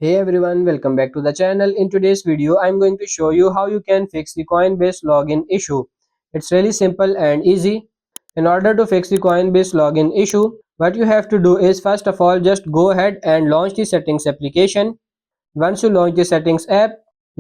Hey everyone, welcome back to the channel. In today's video, I'm going to show you how you can fix the Coinbase login issue. It's really simple and easy. In order to fix the Coinbase login issue, what you have to do is first of all just go ahead and launch the settings application. Once you launch the settings app,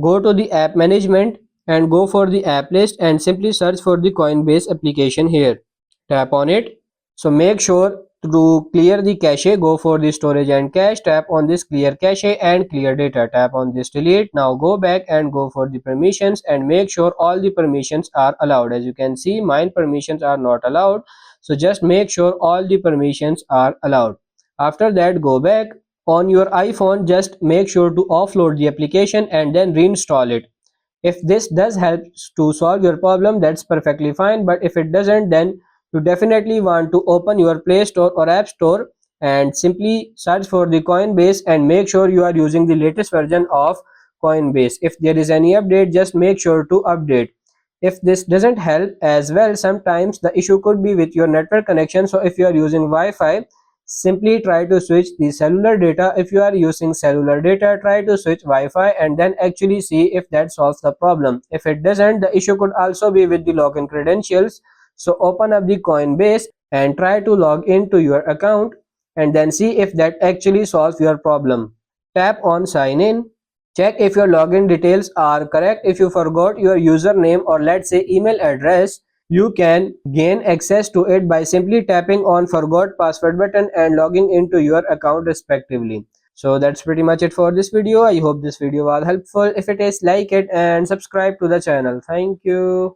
go to the app management and go for the app list and simply search for the Coinbase application here. Tap on it. So make sure to clear the cache, go for the storage and cache, tap on this clear cache and clear data, tap on this delete. Now go back and go for the permissions and make sure all the permissions are allowed. As you can see, mine permissions are not allowed, so just make sure all the permissions are allowed. After that, go back on your iPhone, just make sure to offload the application and then reinstall it. If this does help to solve your problem, that's perfectly fine, but if it doesn't, then you definitely want to open your Play Store or App Store and simply search for the Coinbase and make sure you are using the latest version of Coinbase. If there is any update, just make sure to update. If this doesn't help as well, sometimes the issue could be with your network connection. So if you are using Wi-Fi, simply try to switch the cellular data. If you are using cellular data, try to switch Wi-Fi and then actually see if that solves the problem. If it doesn't, the issue could also be with the login credentials. So open up the Coinbase and try to log into your account and then see if that actually solves your problem. Tap on sign in. Check if your login details are correct. If you forgot your username or let's say email address, you can gain access to it by simply tapping on forgot password button and logging into your account respectively. So that's pretty much it for this video. I hope this video was helpful. If it is, like it and subscribe to the channel. Thank you.